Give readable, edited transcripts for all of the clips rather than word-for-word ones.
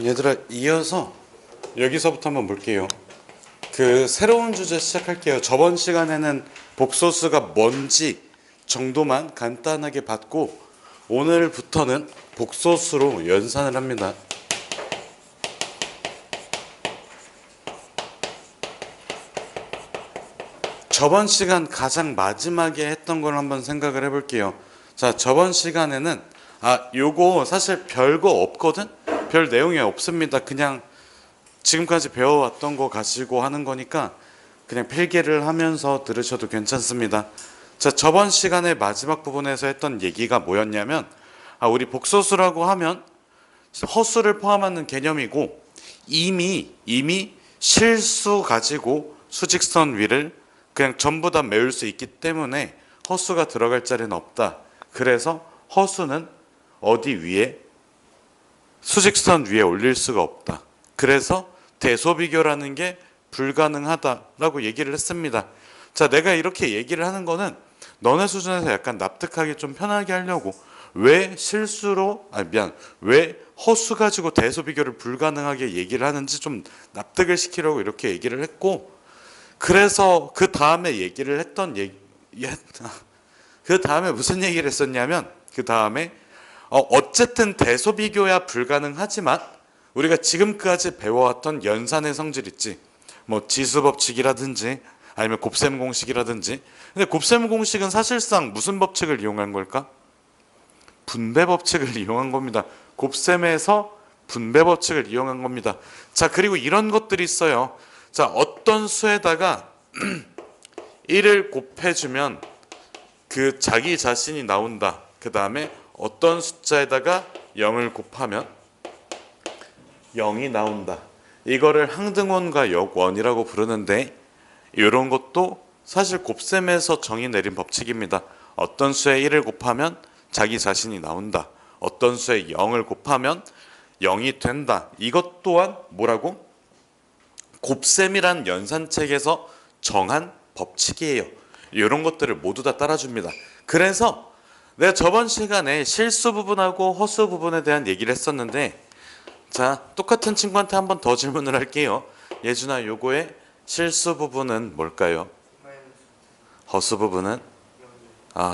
얘들아, 이어서 여기서부터 한번 볼게요. 그 새로운 주제 시작할게요. 저번 시간에는 복소수가 뭔지 정도만 간단하게 봤고, 오늘부터는 복소수로 연산을 합니다. 저번 시간 가장 마지막에 했던 걸 한번 생각을 해볼게요. 자, 저번 시간에는 요거 사실 별거 없거든? 별 내용이 없습니다. 그냥 지금까지 배워왔던 거 가지고 하는 거니까 그냥 필기를 하면서 들으셔도 괜찮습니다. 자, 저번 시간의 마지막 부분에서 했던 얘기가 뭐였냐면, 우리 복소수라고 하면 허수를 포함하는 개념이고, 이미 실수 가지고 수직선 위를 그냥 전부 다 메울 수 있기 때문에 허수가 들어갈 자리는 없다. 그래서 허수는 어디 위에, 수직선 위에 올릴 수가 없다. 그래서 대소비교라는 게 불가능하다라고 얘기를 했습니다. 자, 내가 이렇게 얘기를 하는 거는 너네 수준에서 약간 납득하기 좀 편하게 하려고, 왜 왜 허수 가지고 대소비교를 불가능하게 얘기를 하는지 좀 납득을 시키려고 이렇게 얘기를 했고, 그래서 그 다음에 얘기를 했던 그 다음에 무슨 얘기를 했었냐면, 그 다음에 어쨌든 대소비교야 불가능하지만 우리가 지금까지 배워왔던 연산의 성질 있지, 뭐 지수법칙이라든지 아니면 곱셈 공식이라든지. 근데 곱셈 공식은 사실상 무슨 법칙을 이용한 걸까? 분배 법칙을 이용한 겁니다. 곱셈에서 분배 법칙을 이용한 겁니다. 자, 그리고 이런 것들이 있어요. 자, 어떤 수에다가 1을 곱해주면 그 자기 자신이 나온다. 그 다음에 어떤 숫자에다가 0을 곱하면 0이 나온다. 이거를 항등원과 역원이라고 부르는데, 이런 것도 사실 곱셈에서 정의 내린 법칙입니다. 어떤 수에 1을 곱하면 자기 자신이 나온다. 어떤 수에 0을 곱하면 0이 된다. 이것 또한 뭐라고? 곱셈이란 연산책에서 정한 법칙이에요. 이런 것들을 모두 다 따라줍니다. 그래서 내가 저번 시간에 실수 부분하고 허수 부분에 대한 얘기를 했었는데, 자, 똑같은 친구한테 한 번 더 질문을 할게요. 예준아, 요거의 실수 부분은 뭘까요? 허수 부분은?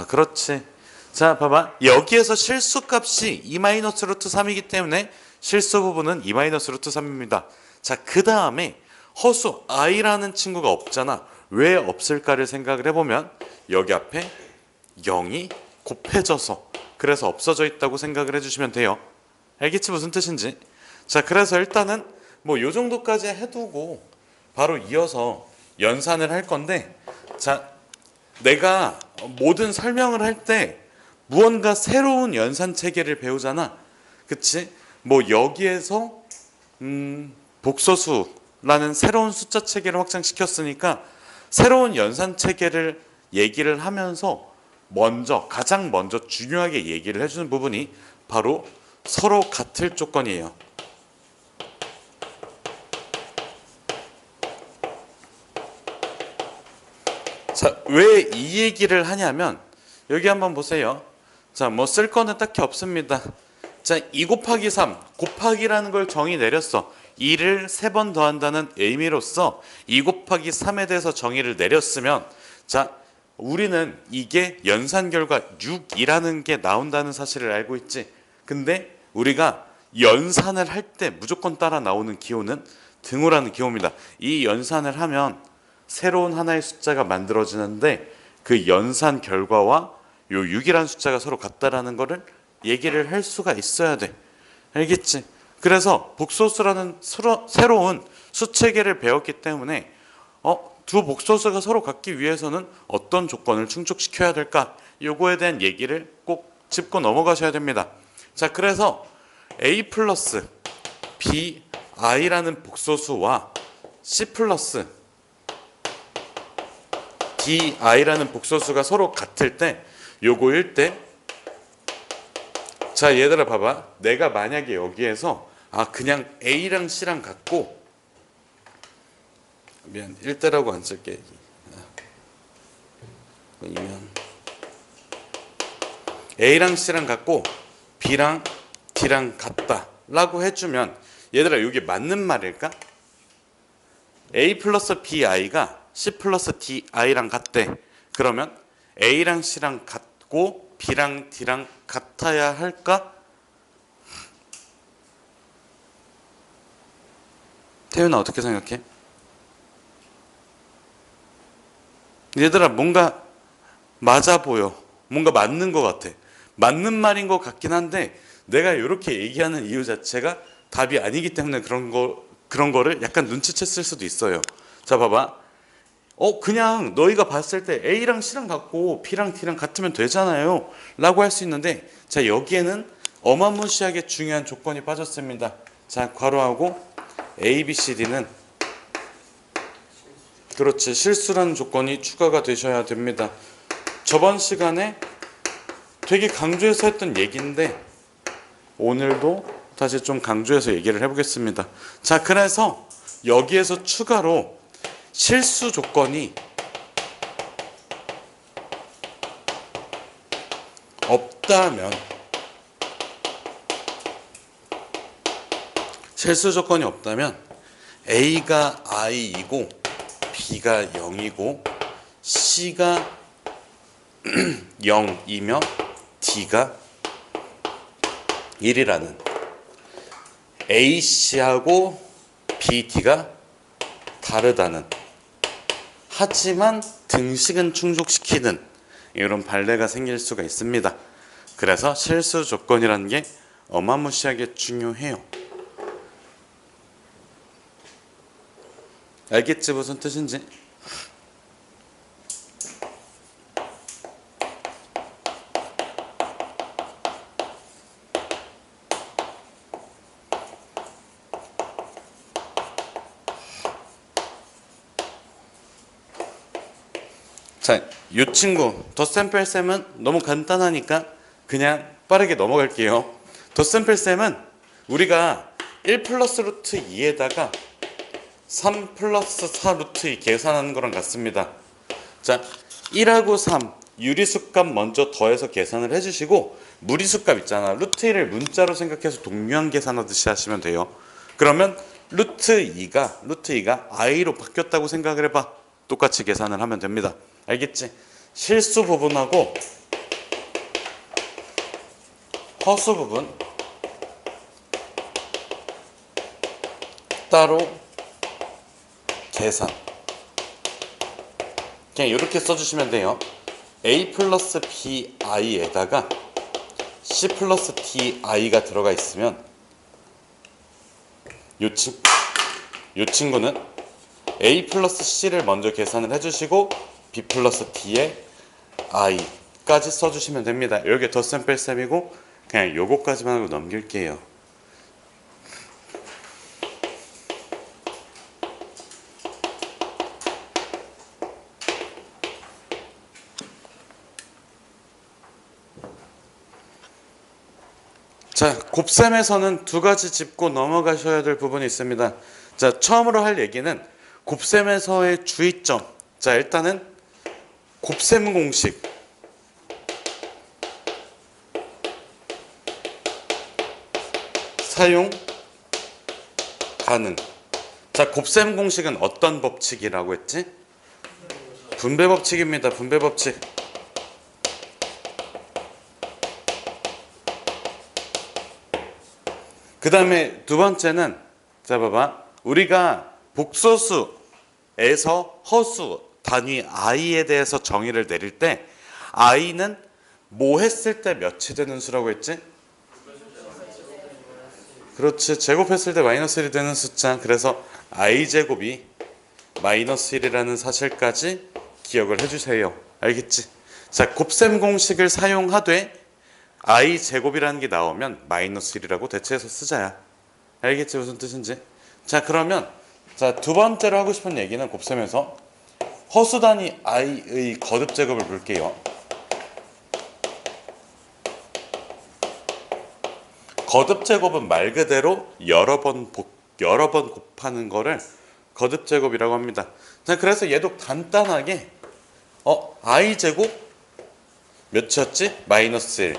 그렇지. 자, 봐봐. 여기에서 실수값이 2-루트 3이기 때문에 실수 부분은 2-루트 3입니다. 자, 그 다음에 허수 i라는 친구가 없잖아. 왜 없을까를 생각을 해보면 여기 앞에 0이 곱해져서, 그래서 없어져 있다고 생각을 해주시면 돼요. 알겠지? 무슨 뜻인지? 자, 그래서 일단은 뭐 요 정도까지 해두고 바로 이어서 연산을 할 건데, 자, 내가 모든 설명을 할 때 무언가 새로운 연산 체계를 배우잖아. 그치? 뭐 여기에서 복소수라는 새로운 숫자 체계를 확장시켰으니까 새로운 연산 체계를 얘기를 하면서 가장 먼저 중요하게 얘기를 해주는 부분이 바로 서로 같을 조건이에요. 자, 왜 이 얘기를 하냐면, 여기 한번 보세요. 자, 뭐 쓸 거는 딱히 없습니다. 자, 2 곱하기 3, 곱하기라는 걸 정의 내렸어. 2를 3번 더한다는 의미로서 2 곱하기 3에 대해서 정의를 내렸으면, 자, 우리는 이게 연산 결과 6이라는 게 나온다는 사실을 알고 있지. 근데 우리가 연산을 할 때 무조건 따라 나오는 기호는 등호라는 기호입니다. 이 연산을 하면 새로운 하나의 숫자가 만들어지는데, 그 연산 결과와 요 6이라는 숫자가 서로 같다라는 거를 얘기를 할 수가 있어야 돼. 알겠지? 그래서 복소수라는 새로운 수체계를 배웠기 때문에 두 복소수가 서로 같기 위해서는 어떤 조건을 충족시켜야 될까? 요거에 대한 얘기를 꼭 짚고 넘어가셔야 됩니다. 자, 그래서 a 플러스 bi라는 복소수와 c 플러스 di라는 복소수가 서로 같을 때, 요거일 때, 자, 얘들아 봐봐. 내가 만약에 여기에서 그냥 a랑 c랑 같고, 미안, 1대라고 안 쓸게. 아니면 a랑 c랑 같고 b랑 d랑 같다 라고 해주면 얘들아 이게 맞는 말일까? A 플러스 BI가 C 플러스 DI랑 같대. 그러면 A랑 C랑 같고 B랑 D랑 같아야 할까? 태윤아 어떻게 생각해? 얘들아 뭔가 맞아 보여. 뭔가 맞는 것 같아. 맞는 말인 것 같긴 한데 내가 이렇게 얘기하는 이유 자체가 답이 아니기 때문에 그런 거를 약간 눈치챘을 수도 있어요. 자 봐봐. 그냥 너희가 봤을 때 A랑 C랑 같고 B랑 D랑 같으면 되잖아요 라고 할 수 있는데 자 여기에는 어마무시하게 중요한 조건이 빠졌습니다. 자 괄호하고 A, B, C, D는 그렇지 실수라는 조건이 추가가 되셔야 됩니다. 저번 시간에 되게 강조해서 했던 얘기인데 오늘도 다시 좀 강조해서 얘기를 해보겠습니다. 자 그래서 여기에서 추가로 실수 조건이 없다면 실수 조건이 없다면 A가 I이고 B가 0이고 C가 0이며 D가 1이라는 AC하고 BD가 다르다는 하지만 등식은 충족시키는 이런 발레가 생길 수가 있습니다. 그래서 실수 조건이라는 게 어마무시하게 중요해요. 알겠지 무슨 뜻인지? 자, 이 친구 덧셈뺄셈은 너무 간단하니까 그냥 빠르게 넘어갈게요. 덧셈뺄셈은 우리가 1 플러스 루트 2에다가 3 플러스 4 루트 2 계산하는 거랑 같습니다. 자, 1하고 3 유리수값 먼저 더해서 계산을 해주시고 무리수값 있잖아. 루트 1을 문자로 생각해서 동류항 계산하듯이 하시면 돼요. 그러면 루트 2가 i로 바뀌었다고 생각을 해봐. 똑같이 계산을 하면 됩니다. 알겠지? 실수 부분하고 허수 부분 따로 계산. 그냥 이렇게 써주시면 돼요. A 플러스 BI에다가 C 플러스 DI가 들어가 있으면 요 친구는 A 플러스 C를 먼저 계산을 해주시고 B 플러스 D에 I까지 써주시면 됩니다. 이게 덧셈 뺄셈이고 그냥 요거까지만 하고 넘길게요. 자, 곱셈에서는 두 가지 짚고 넘어가셔야 될 부분이 있습니다. 자, 처음으로 할 얘기는 곱셈에서의 주의점. 자, 일단은 곱셈 공식. 사용 가능. 자, 곱셈 공식은 어떤 법칙이라고 했지? 분배 법칙입니다. 분배 법칙. 그 다음에 두 번째는 자 봐봐. 우리가 복소수에서 허수 단위 i에 대해서 정의를 내릴 때 i는 뭐 했을 때 몇이 되는 수라고 했지? 그렇지. 제곱했을 때 마이너스 1이 되는 숫자. 그래서 i제곱이 마이너스 1이라는 사실까지 기억을 해주세요. 알겠지? 자, 곱셈 공식을 사용하되 i제곱이라는 게 나오면 마이너스 1이라고 대체해서 쓰자야. 알겠지? 무슨 뜻인지? 자, 그러면 자, 두 번째로 하고 싶은 얘기는 곱셈에서 허수 단위 i의 거듭 제곱을 볼게요. 거듭 제곱은 말 그대로 여러 번 곱하는 거를 거듭 제곱이라고 합니다. 자, 그래서 얘도 간단하게 i 제곱 몇이었지? 마이너스 1.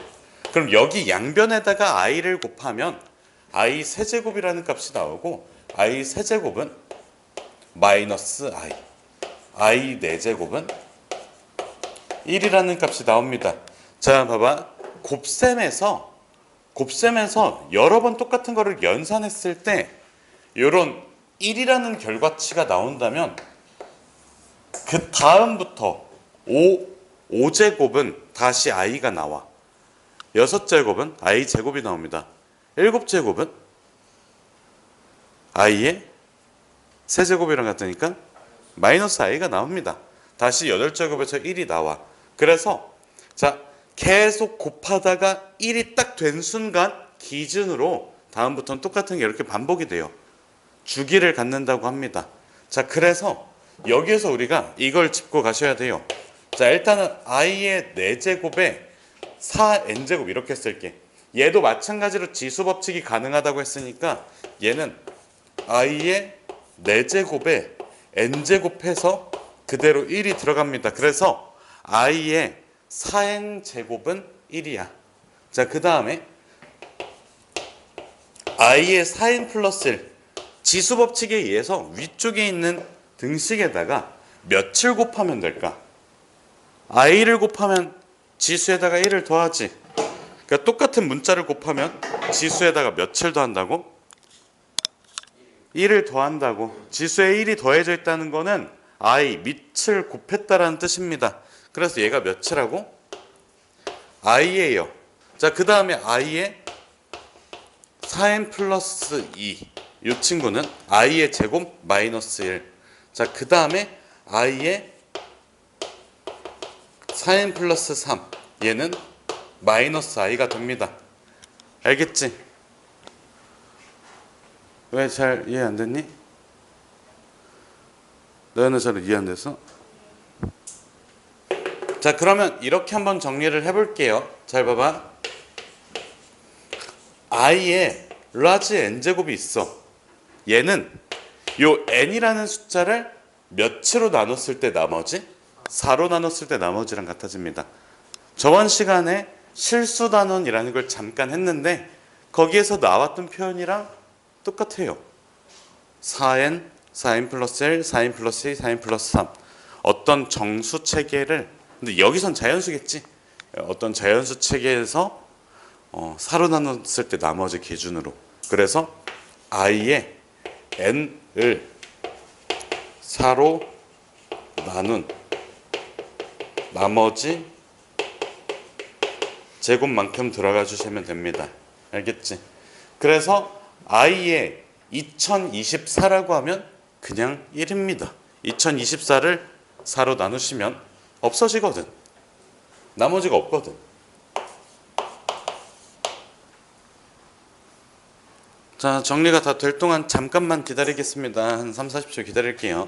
그럼 여기 양변에다가 i를 곱하면 i 세제곱이라는 값이 나오고 i 세제곱은 마이너스 i 4제곱은 1이라는 값이 나옵니다. 자, 봐봐. 곱셈에서 여러 번 똑같은 거를 연산했을 때 이런 1이라는 결과치가 나온다면 그 다음부터 5제곱은 다시 i가 나와. 6제곱은 i 제곱이 나옵니다. 7제곱은 i의 세제곱이랑 같으니까 마이너스 i가 나옵니다. 다시 8제곱에서 1이 나와. 그래서 자, 계속 곱하다가 1이 딱 된 순간 기준으로 다음부터는 똑같은 게 이렇게 반복이 돼요. 주기를 갖는다고 합니다. 자, 그래서 여기에서 우리가 이걸 짚고 가셔야 돼요. 자, 일단은 i의 4제곱에 4n제곱 이렇게 쓸게. 얘도 마찬가지로 지수 법칙이 가능하다고 했으니까 얘는 i의 4제곱에 n제곱해서 그대로 1이 들어갑니다. 그래서 i의 4n제곱은 1이야. 자, 그 다음에 i의 4n 플러스 1 지수 법칙에 의해서 위쪽에 있는 등식에다가 몇을 곱하면 될까? i를 곱하면 지수에다가 1을 더하지. 그러니까 똑같은 문자를 곱하면 지수에다가 몇을 더한다고? 1을 더한다고. 지수에 1이 더해져 있다는 거는 i 밑을 곱했다라는 뜻입니다. 그래서 얘가 몇이라고? i예요. 자, 그 다음에 i의 4n 플러스 2. 이 친구는 i의 제곱 마이너스 1. 자, 그 다음에 i의 4n 플러스 3. 얘는 마이너스 i가 됩니다. 알겠지? 왜 잘 이해 안 됐니? 너희는 잘 이해 안 됐어? 자, 그러면 이렇게 한번 정리를 해볼게요. 잘 봐봐. i에 라지 n제곱이 있어. 얘는 요 n이라는 숫자를 몇으로 나눴을 때 나머지? 4로 나눴을 때 나머지랑 같아집니다. 저번 시간에 실수 단원이라는 걸 잠깐 했는데 거기에서 나왔던 표현이랑 똑같아요. 4n, 4n 플러스 1, 4n 플러스 2, 4n 플러스 3. 어떤 정수 체계를, 근데 여기선 자연수겠지. 어떤 자연수 체계에서 4로 나눴을 때 나머지 기준으로. 그래서 i의 n을 4로 나눈 나머지 제곱만큼 들어가 주시면 됩니다. 알겠지? 그래서 i의 2024라고 하면 그냥 1입니다. 2024를 4로 나누시면 없어지거든. 나머지가 없거든. 자, 정리가 다 될 동안 잠깐만 기다리겠습니다. 한 3, 40초 기다릴게요.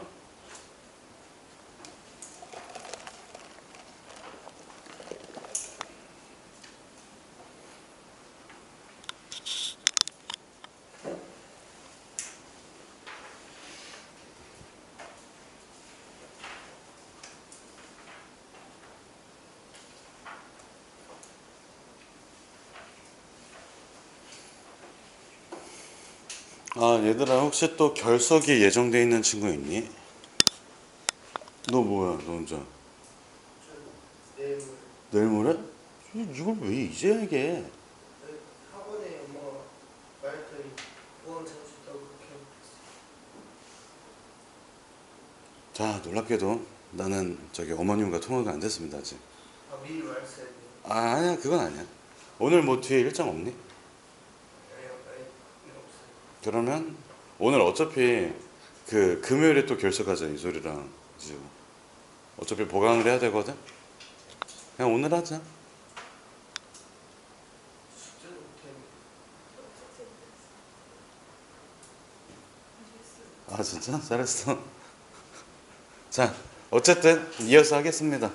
아, 얘들아, 혹시 또 결석이 예정돼 있는 친구 있니? 너 뭐야, 너 혼자? 내일 모레? 이걸 왜 이제 얘기해? 학원에 엄마가 말했더니 보험 사주다고 그렇게 자, 놀랍게도 나는 저기 어머님과 통화가 안 됐습니다, 아직. 미리 말했어야 돼. 아, 아니야, 그건 아니야. 오늘 뭐 뒤에 일정 없니? 그러면 오늘 어차피 그 금요일에 또 결석하자, 이 소리랑 지금. 어차피 보강을 해야 되거든. 그냥 오늘 하자. 아, 진짜? 잘했어. 자, 어쨌든 이어서 하겠습니다.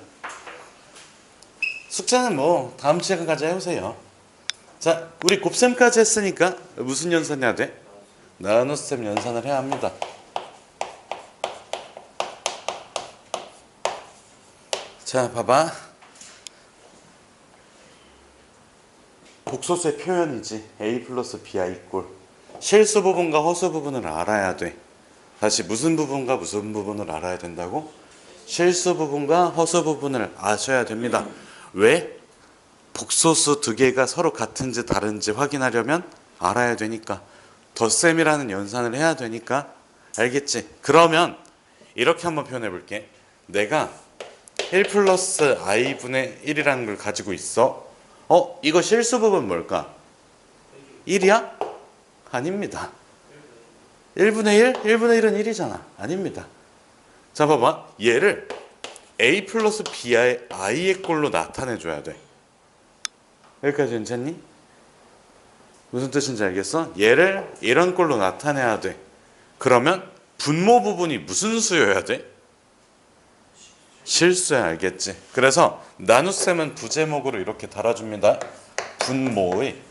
숙제는 뭐 다음 시간까지 해오세요. 자, 우리 곱셈까지 했으니까 무슨 연산 해야 돼? 나눗셈 연산을 해야 합니다. 자, 봐봐. 복소수의 표현이지. a 플러스 bi 꼴. 실수 부분과 허수 부분을 알아야 돼. 다시 무슨 부분과 무슨 부분을 알아야 된다고? 실수 부분과 허수 부분을 아셔야 됩니다. 왜? 복소수 두 개가 서로 같은지 다른지 확인하려면 알아야 되니까. 덧셈이라는 연산을 해야 되니까. 알겠지? 그러면 이렇게 한번 표현해 볼게. 내가 1 플러스 i분의 1이라는 걸 가지고 있어. 이거 실수 부분 뭘까? 1이야? 아닙니다. 1분의 1? 1분의 1은 1이잖아. 아닙니다. 자, 봐봐. 얘를 a 플러스 bi의 꼴로 나타내줘야 돼. 여기까지 괜찮니? 무슨 뜻인지 알겠어? 얘를 이런 꼴로 나타내야 돼. 그러면 분모 부분이 무슨 수여야 돼? 실수야. 알겠지? 그래서 나눗셈은 부제목으로 이렇게 달아줍니다. 분모의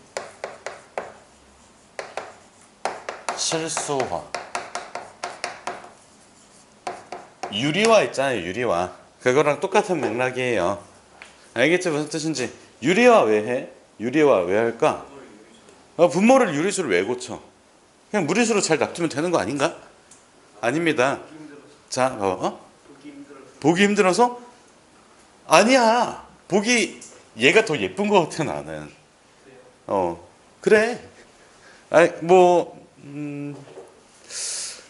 실수화. 유리화 있잖아요. 유리화. 그거랑 똑같은 맥락이에요. 알겠지? 무슨 뜻인지. 유리화 왜 해? 유리화 왜 할까? 분모를 유리수를 왜 고쳐? 그냥 무리수로 잘 놔두면 되는 거 아닌가? 아닙니다. 자, 보기 힘들어서? 아니야. 보기 얘가 더 예쁜 거 같아 나는. 그래. 아니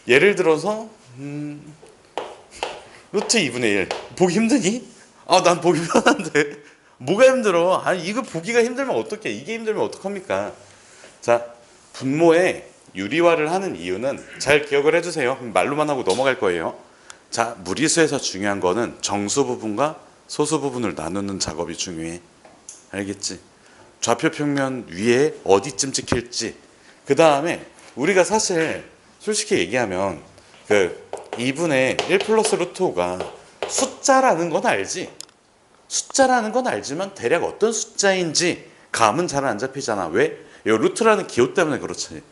예를 들어서 루트 2분의 1 보기 힘드니? 난 보기 편한데. 뭐가 힘들어? 아니 이거 보기가 힘들면 어떡해? 이게 힘들면 어떡합니까? 자, 분모에 유리화를 하는 이유는 잘 기억을 해주세요. 말로만 하고 넘어갈 거예요. 자, 무리수에서 중요한 거는 정수 부분과 소수 부분을 나누는 작업이 중요해. 알겠지? 좌표 평면 위에 어디쯤 찍힐지. 그 다음에 우리가 사실 솔직히 얘기하면 그 2분의 1 플러스 루트 5가 숫자라는 건 알지? 숫자라는 건 알지만 대략 어떤 숫자인지 감은 잘 안 잡히잖아. 왜? 이 루트라는 기호 때문에 그렇지.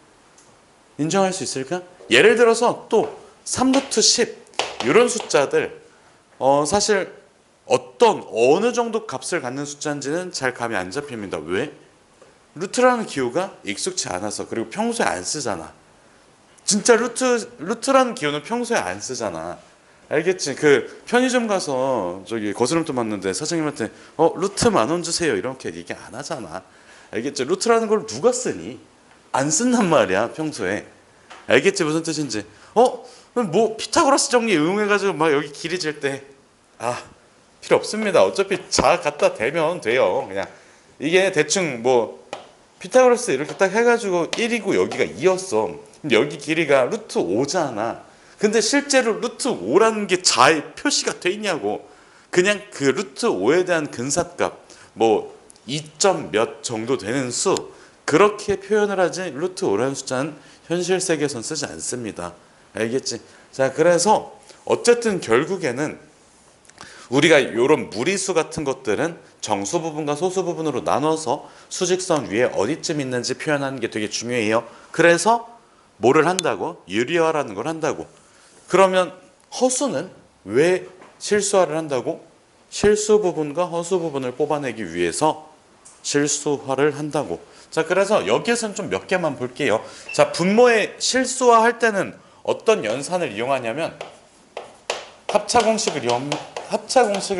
인정할 수 있을까? 예를 들어서 또 3루트 10 이런 숫자들 사실 어느 정도 값을 갖는 숫자인지는 잘 감이 안 잡힙니다. 왜? 루트라는 기호가 익숙치 않아서. 그리고 평소에 안 쓰잖아. 진짜 루트라는 기호는 평소에 안 쓰잖아. 알겠지? 그 편의점 가서 저기 거스름돈 맞는데 사장님한테 루트 10,000원 주세요 이렇게 얘기 안 하잖아. 알겠지? 루트라는 걸 누가 쓰니? 안 쓴단 말이야 평소에. 알겠지? 무슨 뜻인지. 피타고라스 정리 응용해가지고 막 여기 길이 질 때 필요 없습니다. 어차피 자 갖다 대면 돼요. 그냥 이게 대충 피타고라스 이렇게 딱 해가지고 1이고 여기가 2였어. 근데 여기 길이가 루트 5잖아. 근데 실제로 루트 5라는 게 자에 표시가 돼 있냐고. 그냥 그 루트 5에 대한 근사값 2점 몇 정도 되는 수 그렇게 표현을 하지 루트 5라는 숫자는 현실 세계에선 쓰지 않습니다. 알겠지? 자, 그래서 어쨌든 결국에는 우리가 이런 무리수 같은 것들은 정수 부분과 소수 부분으로 나눠서 수직선 위에 어디쯤 있는지 표현하는 게 되게 중요해요. 그래서 뭐를 한다고? 유리화라는 걸 한다고. 그러면 허수는 왜 실수화를 한다고? 실수 부분과 허수 부분을 뽑아내기 위해서 실수화를 한다고. 자, 그래서 여기에서는 좀 몇 개만 볼게요. 자, 분모의 실수화 할 때는 어떤 연산을 이용하냐면 합차 공식을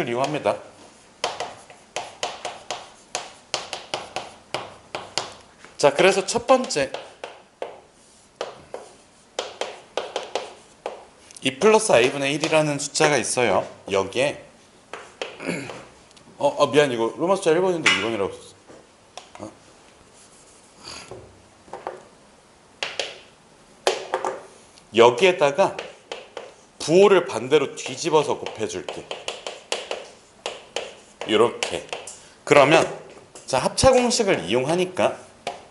이용합니다. 자, 그래서 첫 번째 2 플러스 i분의 1이라는 숫자가 있어요. 여기에 미안, 이거 로마 숫자 1번인데 2번이라고 썼어. 여기에다가 부호를 반대로 뒤집어서 곱해줄게. 이렇게. 그러면 자, 합차 공식을 이용하니까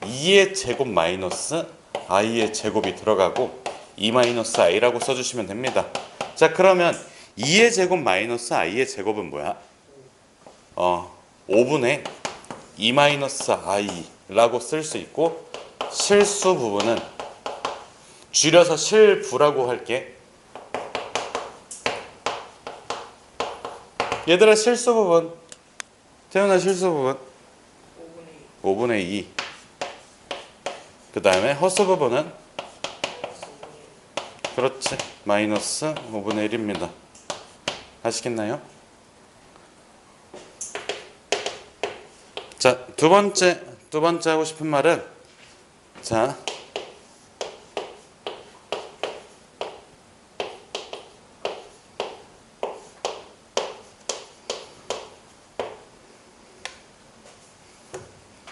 2의 제곱 마이너스 i의 제곱이 들어가고 2 마이너스 i라고 써주시면 됩니다. 자, 그러면 2의 제곱 마이너스 i의 제곱은 뭐야? 5분의 2 마이너스 i라고 쓸 수 있고, 실수 부분은 줄여서 실부라고 할게. 얘들아, 실수 부분. 태연아, 실수 부분. 5분의 2. 그 다음에 허수 부분은 그렇지. 마이너스 5분의 1입니다. 아시겠나요? 자, 두 번째 하고 싶은 말은 자,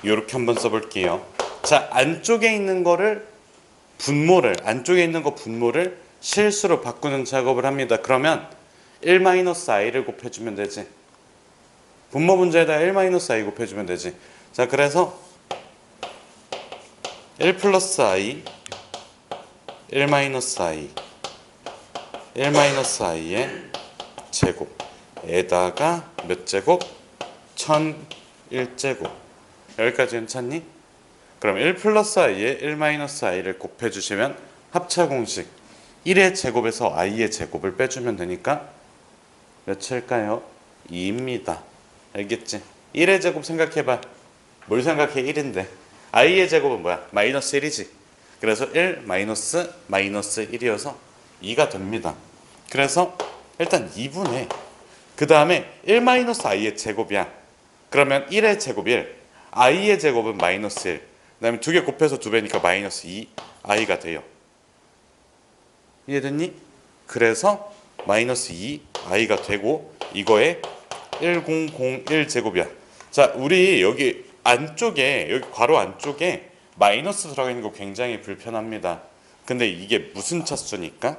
이렇게 한번 써볼게요. 자, 안쪽에 있는 거를 안쪽에 있는 거 분모를 실수로 바꾸는 작업을 합니다. 그러면 1-i를 곱해주면 되지. 분모 문제에다 1-i 곱해주면 되지. 자, 그래서 1 플러스 i, 1-i, 1-i의 제곱에다가 몇 제곱? 1001제곱. 여기까지 괜찮니? 그럼 1 플러스 i에 1-i를 곱해주시면 합차 공식 1의 제곱에서 i의 제곱을 빼주면 되니까 몇일까요? 2입니다. 알겠지? 1의 제곱 생각해봐. 뭘 생각해? 1인데 i의 제곱은 뭐야? 마이너스 1이지. 그래서 1 마이너스 1이어서 2가 됩니다. 그래서 일단 2분의 그 다음에 1-i의 제곱이야. 그러면 1의 제곱 1, i의 제곱은 마이너스 1. 그 다음에 두 개 곱해서 2배니까 마이너스 2i가 돼요. 이해됐니? 그래서 마이너스 2i가 되고 이거에 1001제곱이야. 자, 우리 여기 안쪽에 여기 괄호 안쪽에 마이너스 들어가 있는 거 굉장히 불편합니다. 근데 이게 무슨 차수니까?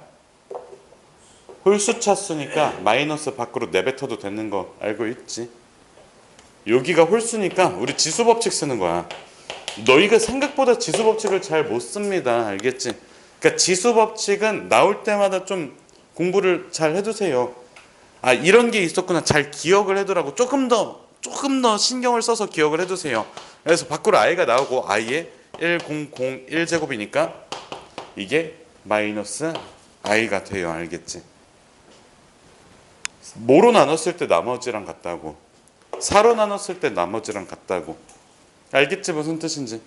홀수 차수니까 마이너스 밖으로 내뱉어도 되는 거 알고 있지? 여기가 홀수니까 우리 지수 법칙 쓰는 거야. 너희가 생각보다 지수 법칙을 잘 못 씁니다. 알겠지? 그러니까 지수 법칙은 나올 때마다 좀 공부를 잘 해두세요. 아, 이런 게 있었구나. 잘 기억을 해두라고. 조금 더 신경을 써서 기억을 해두세요. 그래서 밖으로 i가 나오고 i의 1001제곱이니까 이게 마이너스 i가 돼요. 알겠지? 뭐로 나눴을 때 나머지랑 같다고. 4로 나눴을 때 나머지랑 같다고. 알겠지? 무슨 뜻인지.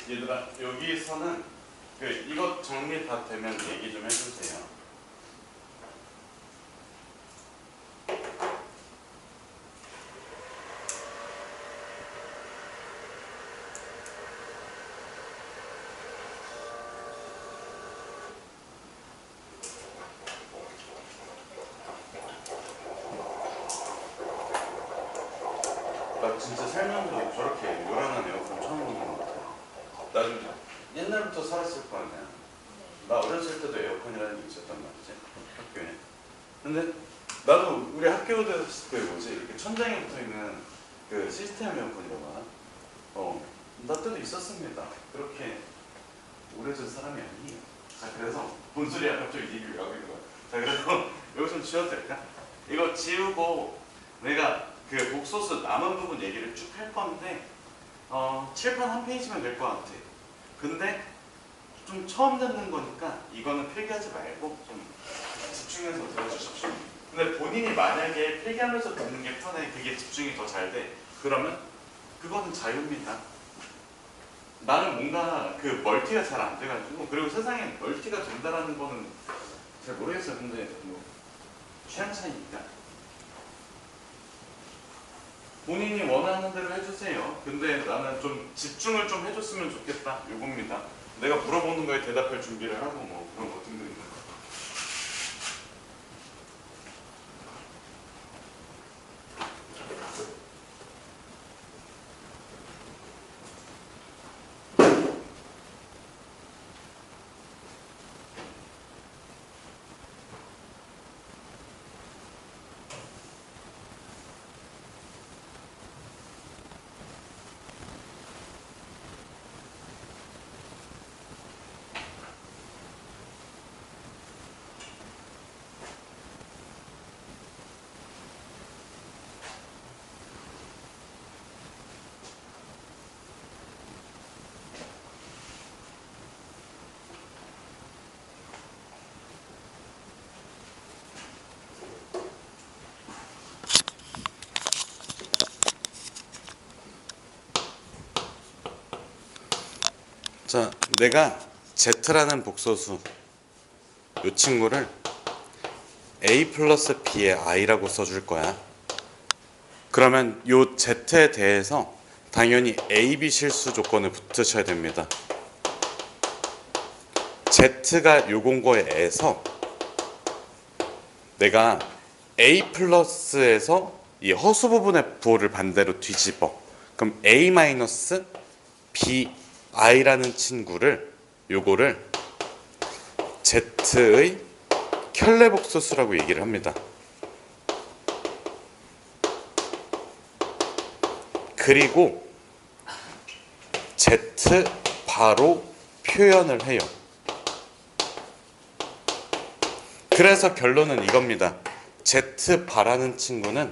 얘들아, 여기서는 이것 정리 다 되면 얘기 좀 해주세요. 나 진짜 살면서 저렇게 요란한 에어컨 처음 보는 것 같아. 나 좀 옛날부터 살았을 거 아니야. 나 어렸을 때도 에어컨이라는 게 있었단 말이지, 학교에. 근데 나도 우리 학교 다녔을 때 이렇게 천장에 붙어 있는 그 시스템 에어컨이라고 하나? 나 때도 있었습니다. 그렇게 오래전 사람이 아니에요. 자, 그래서 뭔 소리야? 갑자기 얘기를 왜 하고 있는 거야? 자, 그래서 이거 좀 지워도 될까? 이거 지우고 내가 그 복소수 남은 부분 얘기를 쭉 할 건데 7판 한 페이지면 될 것 같아. 근데 좀 처음 듣는 거니까 이거는 필기하지 말고 좀 집중해서 들어주십시오. 근데 본인이 만약에 필기하면서 듣는 게 편해, 그게 집중이 더 잘 돼, 그러면 그거는 자유입니다. 나는 뭔가 그 멀티가 잘 안 돼가지고, 그리고 세상에 멀티가 된다라는 거는 잘 모르겠어요. 근데 뭐 취향 차이니까 본인이 원하는 대로 해주세요. 근데 나는 좀 집중을 좀 해줬으면 좋겠다, 요겁니다. 내가 물어보는 거에 대답할 준비를 하고 뭐 그런 거 등등. 자, 내가 Z라는 복소수 이 친구를 A 플러스 B의 I라고 써줄 거야. 그러면 요 Z에 대해서 당연히 A, B 실수 조건을 붙으셔야 됩니다. Z가 요건 거에서 내가 A 플러스에서 이 허수 부분의 부호를 반대로 뒤집어. 그럼 A 마이너스 B I라는 친구를 요거를 Z의 켤레복소수라고 얘기를 합니다. 그리고 Z 바로 표현을 해요. 그래서 결론은 이겁니다. Z 바라는 친구는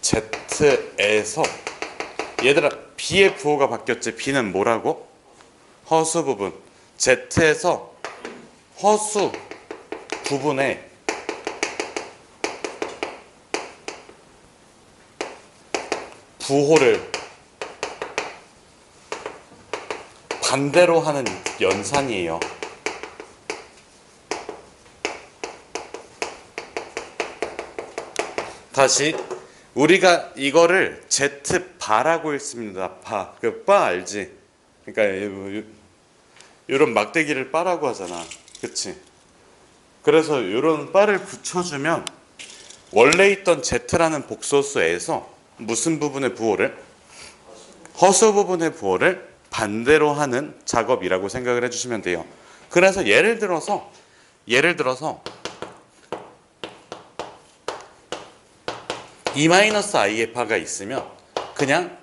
Z에서 얘들아 B의 부호가 바뀌었지. B는 뭐라고? 허수 부분. Z에서 허수 부분에 부호를 반대로 하는 연산이에요. 다시 우리가 이거를 Z 바라고 읽습니다. 바. 그 바 알지? 그러니까 이런 막대기를 바라고 하잖아. 그치? 그래서 이런 바를 붙여주면 원래 있던 Z라는 복소수에서 무슨 부분의 부호를? 허수 부분의 부호를 반대로 하는 작업이라고 생각을 해주시면 돼요. 그래서 예를 들어서 E-i의 바가 있으면 그냥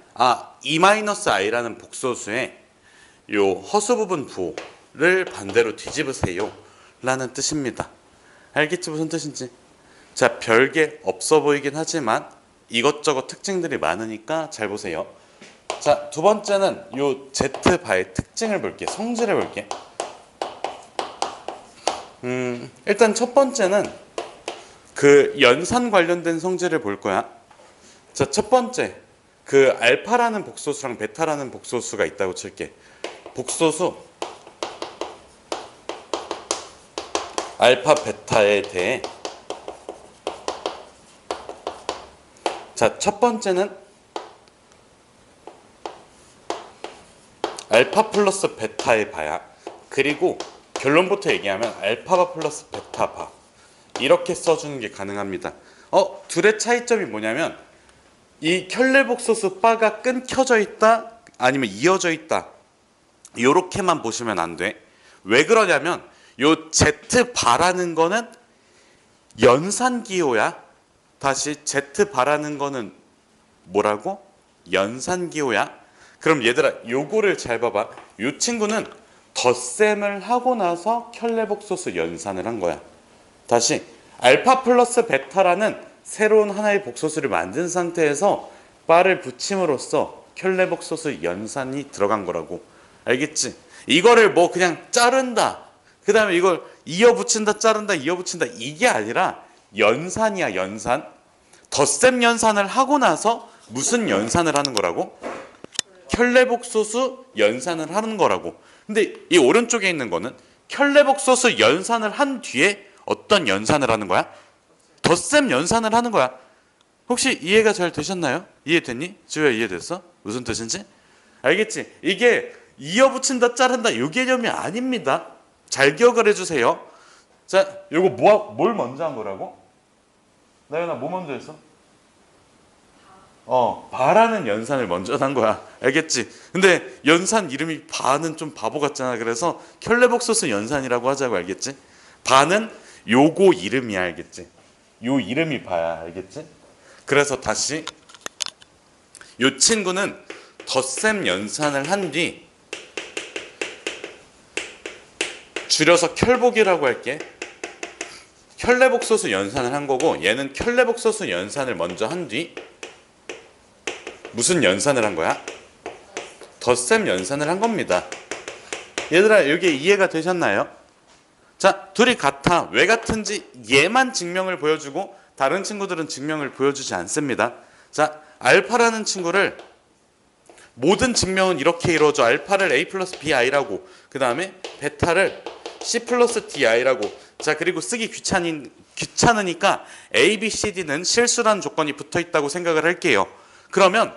E-i라는 복소수에 요 허수 부분 부호를 반대로 뒤집으세요 라는 뜻입니다. 알겠지 무슨 뜻인지? 자, 별게 없어 보이긴 하지만 이것저것 특징들이 많으니까 잘 보세요. 자, 두 번째는 요 Z바의 특징을 볼게. 성질을 볼게. 일단 첫 번째는 그 연산 관련된 성질을 볼 거야. 자, 첫 번째 그 알파라는 복소수랑 베타라는 복소수가 있다고 칠게. 복소수 알파 베타에 대해 자, 첫 번째는 알파 플러스 베타의 바야. 그리고 결론부터 얘기하면 알파바 플러스 베타바 이렇게 써주는 게 가능합니다. 둘의 차이점이 뭐냐면 이 켤레복소수 바가 끊겨져 있다 아니면 이어져 있다 요렇게만 보시면 안 돼. 왜 그러냐면 요 Z바라는 거는 연산기호야. 다시 Z바라는 거는 뭐라고? 연산기호야. 그럼 얘들아 요거를 잘 봐봐. 요 친구는 덧셈을 하고 나서 켤레복소수 연산을 한 거야. 다시 알파 플러스 베타라는 새로운 하나의 복소수를 만든 상태에서 바를 붙임으로써 켤레복소수 연산이 들어간 거라고. 알겠지? 이거를 뭐 그냥 자른다 그 다음에 이걸 이어 붙인다 자른다 이어 붙인다 이게 아니라 연산이야. 연산. 덧셈 연산을 하고 나서 무슨 연산을 하는 거라고? 켤레복소수 연산을 하는 거라고. 근데 이 오른쪽에 있는 거는 켤레복소수 연산을 한 뒤에 어떤 연산을 하는 거야? 덧셈 연산을 하는 거야. 혹시 이해가 잘 되셨나요? 이해됐니? 지우야 이해됐어? 무슨 뜻인지? 알겠지? 이게 이어 붙인다 자른다 이 개념이 아닙니다. 잘 기억을 해주세요. 자, 요거 뭘 먼저 한 거라고? 나연아 뭐 먼저 했어? 바라는 연산을 먼저 한 거야. 알겠지? 근데 연산 이름이 바는 좀 바보 같잖아. 그래서 켤레복소수 연산이라고 하자고. 알겠지? 바는 요거 이름이야. 알겠지? 요 이름이 바야. 알겠지? 그래서 다시 요 친구는 덧셈 연산을 한 뒤 줄여서 켤복이라고 할게. 켤레복소수 연산을 한 거고 얘는 켤레복소수 연산을 먼저 한 뒤 무슨 연산을 한 거야? 덧셈 연산을 한 겁니다. 얘들아 이게 이해가 되셨나요? 자, 둘이 같아. 왜 같은지 얘만 증명을 보여주고 다른 친구들은 증명을 보여주지 않습니다. 자, 알파라는 친구를 모든 증명은 이렇게 이루어져. 알파를 A 플러스 BI라고, 그 다음에 베타를 C 플러스 DI라고. 자, 그리고 쓰기 귀찮으니까 A, B, C, D는 실수라는 조건이 붙어 있다고 생각을 할게요. 그러면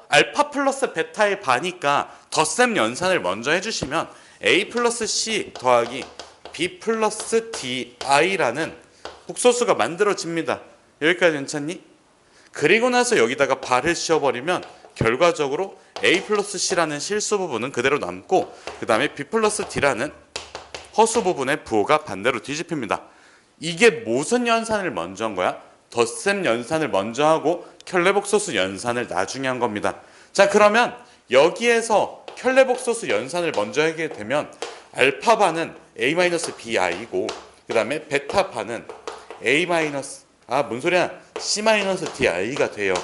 알파 플러스 베타의 바니까 덧셈 연산을 먼저 해주시면 A 플러스 C 더하기 B 플러스 DI라는 복소수가 만들어집니다. 여기까지 괜찮니? 그리고 나서 여기다가 발을 씌워버리면 결과적으로 A 플러스 C라는 실수 부분은 그대로 남고, 그 다음에 B 플러스 D라는 허수 부분의 부호가 반대로 뒤집힙니다. 이게 무슨 연산을 먼저 한 거야? 덧셈 연산을 먼저 하고 켤레복소수 연산을 나중에 한 겁니다. 자, 그러면 여기에서 켤레복소수 연산을 먼저 하게 되면 알파반은 A-BI고, 그 다음에 베타반은 뭔 소리야? C-DI가 돼요.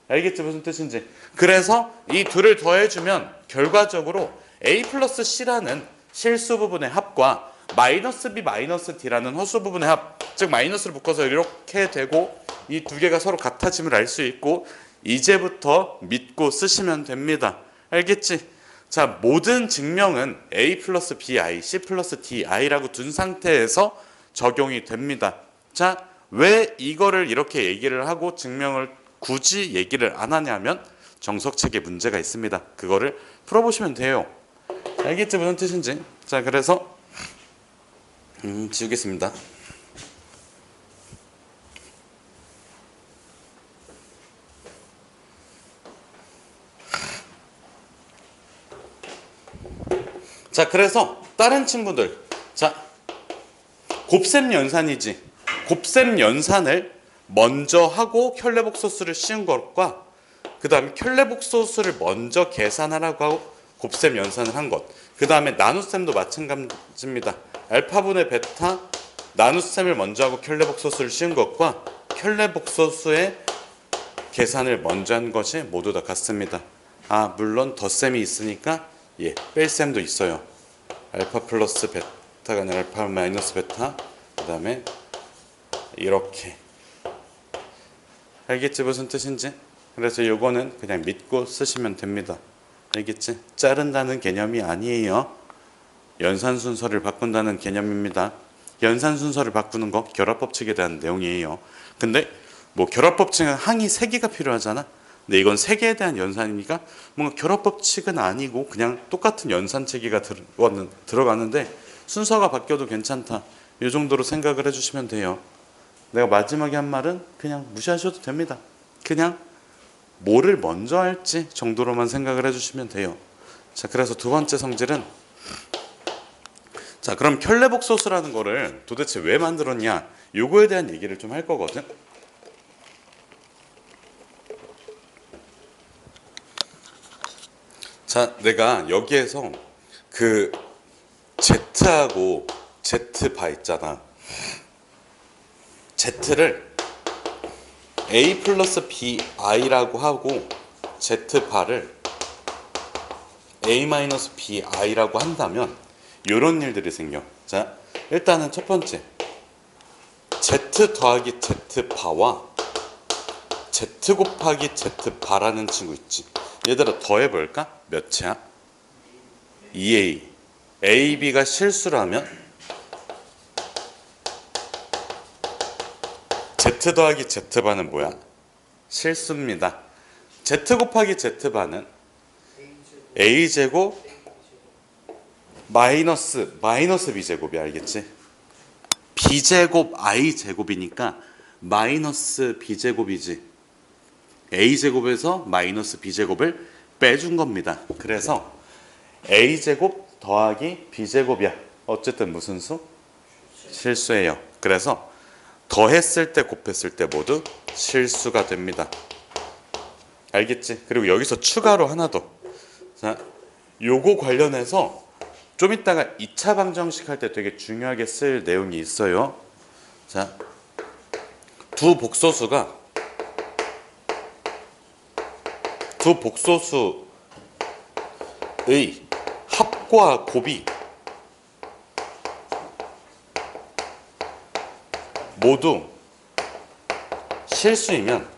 알겠지? 무슨 뜻인지. 그래서 이 둘을 더해주면 결과적으로 A 플러스 C라는 실수 부분의 합과 마이너스 B 마이너스 D라는 허수 부분의 합, 즉 마이너스를 묶어서 이렇게 되고, 이 두 개가 서로 같아짐을 알 수 있고, 이제부터 믿고 쓰시면 됩니다. 알겠지? 자, 모든 증명은 A 플러스 BI, C 플러스 DI라고 둔 상태에서 적용이 됩니다. 자, 왜 이거를 이렇게 얘기를 하고 증명을 굳이 얘기를 안 하냐면 정석책에 문제가 있습니다. 그거를 풀어보시면 돼요. 알겠지? 무슨 뜻인지. 자, 그래서 지우겠습니다. 자, 그래서 다른 친구들, 자, 곱셈 연산이지. 곱셈 연산을 먼저 하고 켤레복소수를 씌운 것과, 그 다음에 켤레복소수를 먼저 계산하라고 하고 곱셈 연산을 한 것, 그 다음에 나눗셈도 마찬가지입니다. 알파분의 베타 나눗셈을 먼저 하고 켤레복소수를 씌운 것과 켤레복소수의 계산을 먼저 한 것이 모두 다 같습니다. 물론 덧셈이 있으니까 뺄셈도 있어요. 알파 플러스 베타가 아니라 알파 마이너스 베타, 그 다음에 이렇게. 알겠지? 무슨 뜻인지? 그래서 요거는 그냥 믿고 쓰시면 됩니다. 알겠지? 자른다는 개념이 아니에요. 연산 순서를 바꾼다는 개념입니다. 연산 순서를 바꾸는 거 결합법칙에 대한 내용이에요. 근데 뭐 결합법칙은 항이 3개가 필요하잖아. 근데 이건 3개에 대한 연산이니까 뭔가 결합법칙은 아니고 그냥 똑같은 연산 체계가 들어가는데 순서가 바뀌어도 괜찮다. 이 정도로 생각을 해주시면 돼요. 내가 마지막에 한 말은 그냥 무시하셔도 됩니다. 그냥 뭐를 먼저 할지 정도로만 생각을 해주시면 돼요. 자, 그래서 두 번째 성질은, 자, 그럼 켤레복소수라는 거를 도대체 왜 만들었냐, 요거에 대한 얘기를 좀 할 거거든. 자, 내가 여기에서 그 Z하고 Z바 있잖아. Z를 A 플러스 BI라고 하고 Z바를 A 마이너스 BI라고 한다면 이런 일들이 생겨. 자, 일단은 첫 번째, Z 더하기 Z바와 Z 곱하기 Z바라는 친구 있지. 얘들아 더해볼까? 몇이야? 2A. A, B가 실수라면 Z 더하기 Z바는 뭐야? 실수입니다. Z 곱하기 Z바는 A제곱 마이너스 B제곱이, 알겠지? B제곱 I제곱이니까 마이너스 B제곱이지. A제곱에서 마이너스 B제곱을 빼준 겁니다. 그래서 A제곱 더하기 B제곱이야. 어쨌든 무슨 수? 실수예요. 그래서 더했을 때 곱했을 때 모두 실수가 됩니다. 알겠지? 그리고 여기서 추가로 하나 더. 자, 요거 관련해서 좀 이따가 2차 방정식 할 때 되게 중요하게 쓸 내용이 있어요. 자, 두 복소수의 합과 곱이 모두 실수이면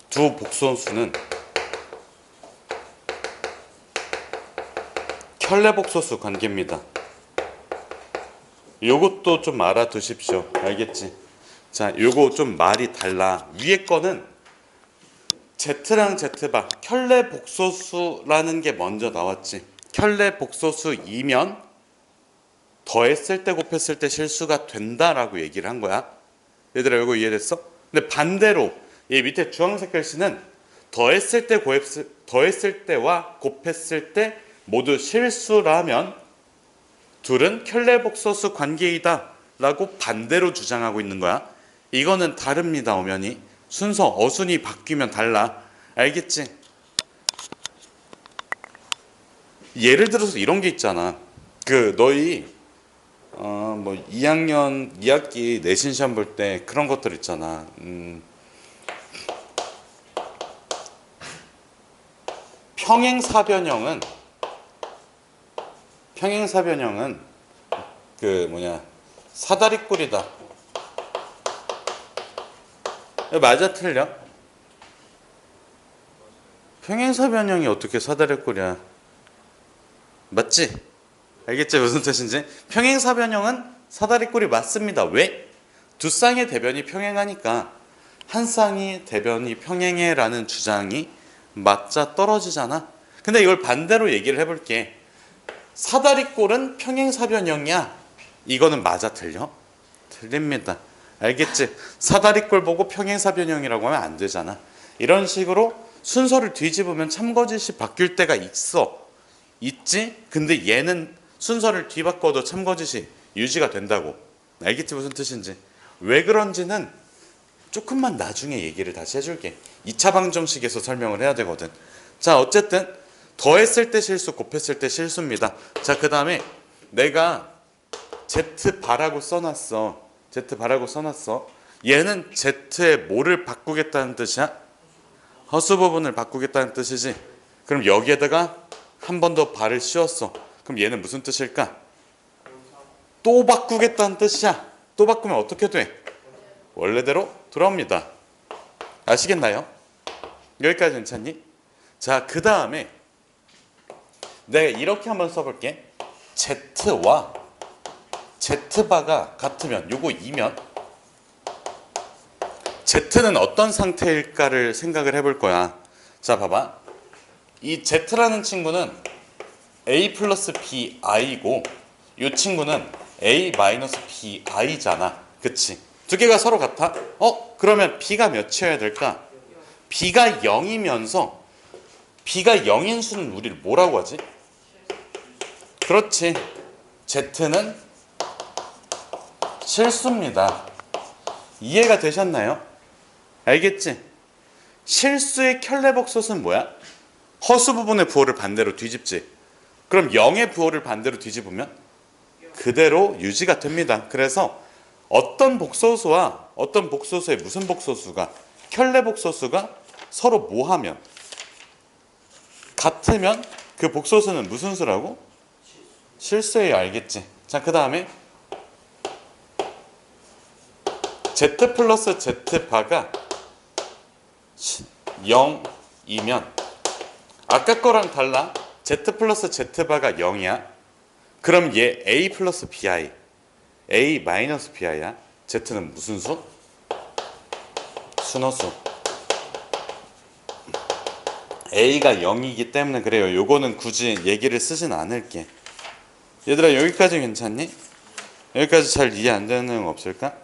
두 두 복소수는 켤레복소수 관계입니다. 요것도 좀 알아두십시오. 알겠지? 자, 요거 좀 말이 달라. 위에 거는 Z랑 Z바 켤레복소수라는 게 먼저 나왔지. 켤레복소수이면 더했을 때 곱했을 때 실수가 된다라고 얘기를 한 거야. 얘들아 이거 이해됐어? 근데 반대로 이 밑에 주황색 글씨는 더했을 때와 곱했을 때 모두 실수라면 둘은 켤레복소수 관계이다 라고 반대로 주장하고 있는 거야. 이거는 다릅니다. 엄연히 순서 어순이 바뀌면 달라. 알겠지? 예를 들어서 이런 게 있잖아. 그 너희 뭐 2학년 2학기 내신 시험 볼 때 그런 것들 있잖아. 평행사변형은 그 뭐냐 사다리꼴이다. 맞아 틀려? 평행사변형이 어떻게 사다리꼴이야? 맞지? 알겠지 무슨 뜻인지? 평행사변형은 사다리꼴이 맞습니다. 왜? 두 쌍의 대변이 평행하니까 한 쌍의 대변이 평행해라는 주장이 맞자 떨어지잖아. 근데 이걸 반대로 얘기를 해볼게. 사다리꼴은 평행사변형이야. 이거는 맞아 틀려? 틀립니다. 알겠지? 사다리꼴 보고 평행사변형이라고 하면 안 되잖아. 이런 식으로 순서를 뒤집으면 참거짓이 바뀔 때가 있지? 근데 얘는 순서를 뒤바꿔도 참거짓이 유지가 된다고. 알겠지 무슨 뜻인지? 왜 그런지는 조금만 나중에 얘기를 다시 해줄게. 2차 방정식에서 설명을 해야 되거든. 자 어쨌든 더했을 때 실수 곱했을 때 실수입니다. 자 그 다음에 내가 Z바라고 써놨어. 얘는 Z의 뭐를 바꾸겠다는 뜻이야? 허수 부분을 바꾸겠다는 뜻이지. 그럼 여기에다가 한 번 더 바를 씌웠어. 그럼 얘는 무슨 뜻일까? 또 바꾸겠다는 뜻이야. 또 바꾸면 어떻게 돼? 원래대로 돌아옵니다. 아시겠나요? 여기까지 괜찮니? 자, 그 다음에 내가 이렇게 한번 써볼게. Z와 Z바가 같으면 요거 2면 Z는 어떤 상태일까를 생각을 해볼 거야. 자, 봐봐. 이 Z라는 친구는 A 플러스 BI고 이 친구는 A 마이너스 BI잖아. 그치? 두 개가 서로 같아? 그러면 B가 몇이어야 될까? B가 0이면서 B가 0인 수는 우리를 뭐라고 하지? 그렇지. Z는 실수입니다. 이해가 되셨나요? 알겠지? 실수의 켤레복소수는 뭐야? 허수 부분의 부호를 반대로 뒤집지. 그럼 0의 부호를 반대로 뒤집으면 그대로 유지가 됩니다. 그래서 어떤 복소수와 어떤 복소수의 무슨 복소수가 켤레복소수가 서로 뭐하면 같으면 그 복소수는 무슨 수라고? 실수예요. 알겠지? 자, 그 다음에 Z 플러스 Z바가 0이면 아까 거랑 달라. Z 플러스 Z바가 0이야. 그럼 얘 A 플러스 BI, A 마이너스 BI야. Z는 무슨 수? 순허수. A가 0이기 때문에 그래요. 요거는 굳이 얘기를 쓰진 않을게. 얘들아 여기까지 괜찮니? 여기까지 잘 이해 안 되는 내용 없을까?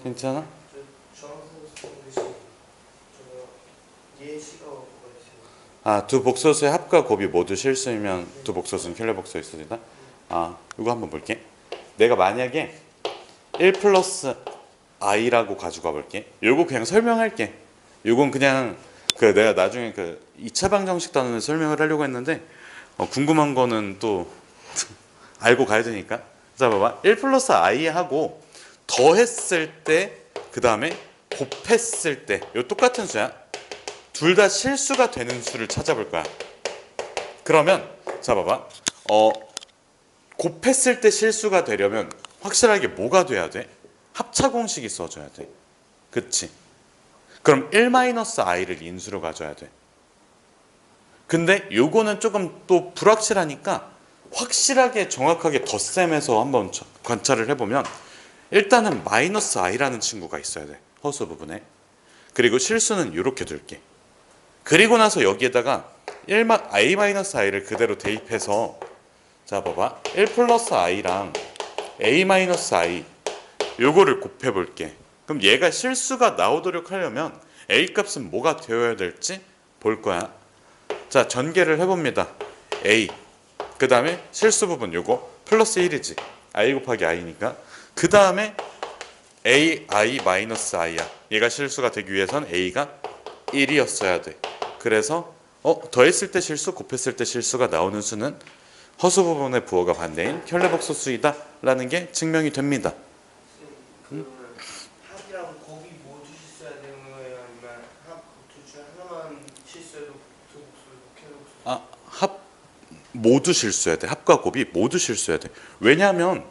괜찮아? 두 복소수의 합과 곱이 모두 실수이면 두 복소수는 켤레복소의 수이다. 이거 한번 볼게. 내가 만약에 1 플러스 i라고 가지고 와볼게. 요거 그냥 설명할게. 요건 그냥 내가 나중에 2차 방정식 단원을 설명을 하려고 했는데 궁금한 거는 또 알고 가야 되니까. 자 봐봐. 1 플러스 i하고 더했을 때 그 다음에 곱했을 때 요 똑같은 수야. 둘 다 실수가 되는 수를 찾아볼 거야. 그러면 자 봐봐. 곱했을 때 실수가 되려면 확실하게 뭐가 돼야 돼? 합차 공식이 써줘야 돼. 그치? 그럼 1-i를 인수로 가져야 돼. 근데 요거는 조금 또 불확실하니까 확실하게 정확하게 덧셈해서 한번 관찰을 해보면 일단은 -i라는 친구가 있어야 돼. 허수 부분에. 그리고 실수는 이렇게 둘게. 그리고 나서 여기에다가 i-i를 그대로 대입해서 자 봐봐. 1 플러스 i랑 a-i 요거를 곱해볼게. 그럼 얘가 실수가 나오도록 하려면 a 값은 뭐가 되어야 될지 볼 거야. 자 전개를 해봅니다. a 그 다음에 실수 부분 요거 플러스 1이지. i 곱하기 i니까. 그 다음에 ai 마이너스 i야. 얘가 실수가 되기 위해선 a가 1이었어야 돼. 그래서 더했을 때 실수, 곱했을 때 실수가 나오는 수는 허수 부분의 부호가 반대인 켈레복수 수이다 라는 게 증명이 됩니다. 그러면 합이랑 곱이 모두 실수해야 되는 거예요? 아니면 합 둘 중 하나만 실수해도 복수, 켈레복수? 합 모두 실수해야 돼. 합과 곱이 모두 실수해야 돼. 왜냐하면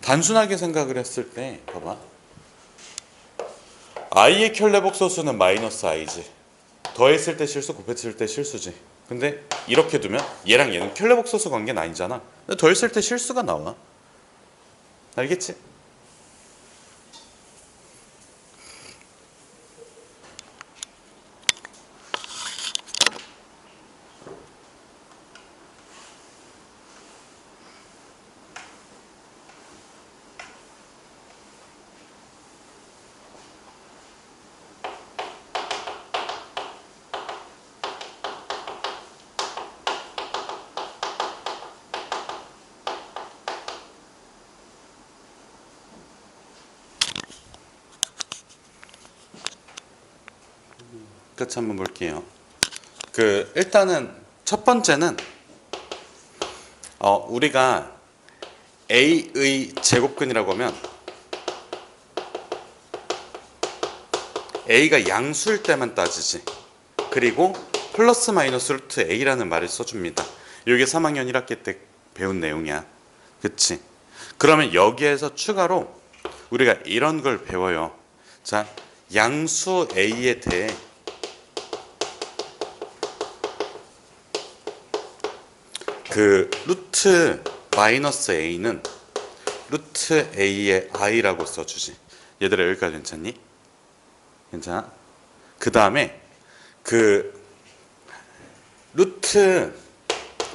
단순하게 생각을 했을 때 봐봐. i의 켈레복소수는 마이너스 i지. 더했을 때 실수, 곱했을 때 실수지. 근데 이렇게 두면 얘랑 얘는 켈레복소수 관계는 아니잖아. 근데 더했을 때 실수가 나와. 알겠지? 끝 한번 볼게요. 일단은 첫 번째는 우리가 a의 제곱근이라고 하면 a가 양수일 때만 따지지. 그리고 플러스 마이너스 루트 a라는 말을 써줍니다. 이게 3학년 1학기 때 배운 내용이야. 그치? 그러면 여기에서 추가로 우리가 이런 걸 배워요. 자, 양수 a에 대해 루트 마이너스 a는 루트 a의 i라고 써주지. 얘들아 여기까지 괜찮니? 괜찮아? 그 다음에 루트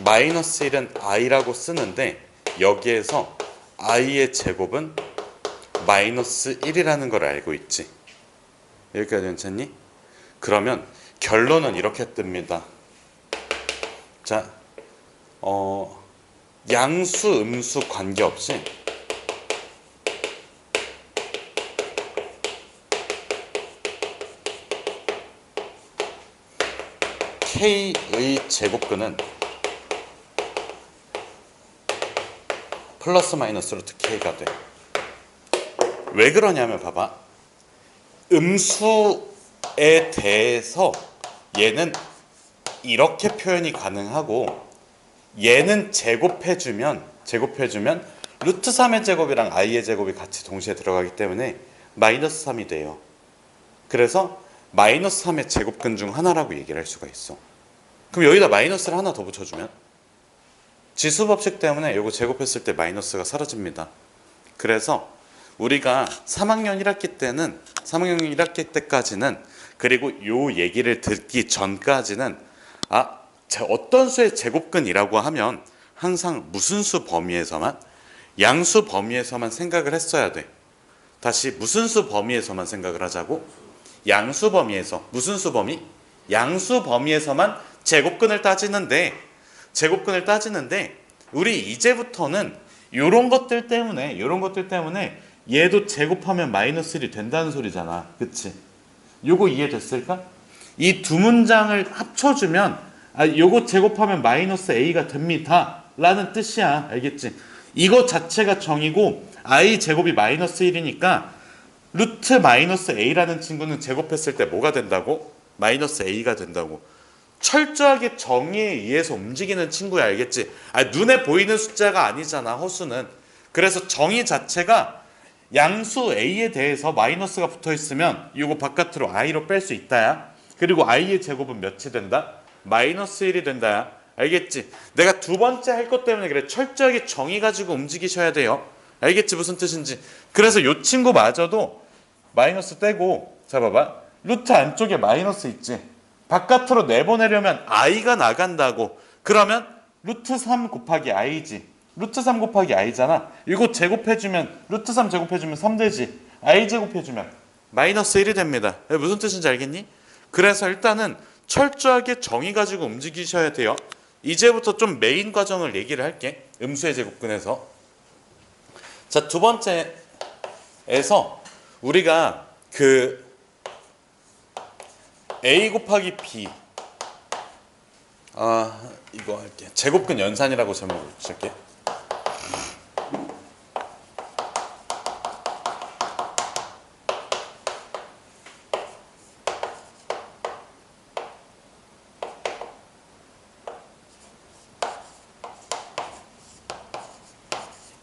마이너스 1은 i라고 쓰는데 여기에서 i의 제곱은 마이너스 1이라는 걸 알고 있지. 여기까지 괜찮니? 그러면 결론은 이렇게 뜹니다. 자, 양수, 음수 관계없이 k의 제곱근은 플러스 마이너스 루트 k가 돼. 왜 그러냐면 봐봐. 음수에 대해서 얘는 이렇게 표현이 가능하고 얘는 제곱해주면 루트 3의 제곱이랑 i의 제곱이 같이 동시에 들어가기 때문에 마이너스 3이 돼요. 그래서 마이너스 3의 제곱근 중 하나라고 얘기를 할 수가 있어. 그럼 여기다 마이너스를 하나 더 붙여주면 지수법칙 때문에 이거 제곱했을 때 마이너스가 사라집니다. 그래서 우리가 3학년 1학기 때까지는 그리고 요 얘기를 듣기 전까지는 어떤 수의 제곱근이라고 하면 항상 무슨 수 범위에서만 양수 범위에서만 생각을 했어야 돼. 다시 무슨 수 범위에서만 생각을 하자고? 양수 범위에서. 무슨 수 범위? 양수 범위에서만 제곱근을 따지는데 우리 이제부터는 요런 것들 때문에 얘도 제곱하면 마이너스 1이 된다는 소리잖아. 그치? 요거 이해됐을까? 이 두 문장을 합쳐주면 요거 제곱하면 마이너스 a가 됩니다 라는 뜻이야. 알겠지? 이거 자체가 정이고 i 제곱이 마이너스 1이니까 루트 마이너스 a라는 친구는 제곱했을 때 뭐가 된다고? 마이너스 a가 된다고. 철저하게 정의에 의해서 움직이는 친구야. 알겠지? 눈에 보이는 숫자가 아니잖아. 허수는. 그래서 정의 자체가 양수 a에 대해서 마이너스가 붙어 있으면 이거 바깥으로 i로 뺄 수 있다야. 그리고 i의 제곱은 몇이 된다? 마이너스 1이 된다야. 알겠지? 내가 두 번째 할 것 때문에 그래. 철저하게 정의 가지고 움직이셔야 돼요. 알겠지? 무슨 뜻인지. 그래서 요 친구마저도 마이너스 떼고, 자 봐봐. 루트 안쪽에 마이너스 있지. 바깥으로 내보내려면 i가 나간다고. 그러면 루트 3 곱하기 i지. 루트 3 곱하기 i잖아. 이거 제곱해주면 루트 3 제곱해주면 3 되지. i 제곱해주면 마이너스 1이 됩니다. 무슨 뜻인지 알겠니? 그래서 일단은 철저하게 정의 가지고 움직이셔야 돼요. 이제부터 좀 메인 과정을 얘기를 할게. 음수의 제곱근에서. 자, 두 번째에서 우리가 그 a 곱하기 b 이거 할게. 제곱근 연산이라고 제목을 붙일게.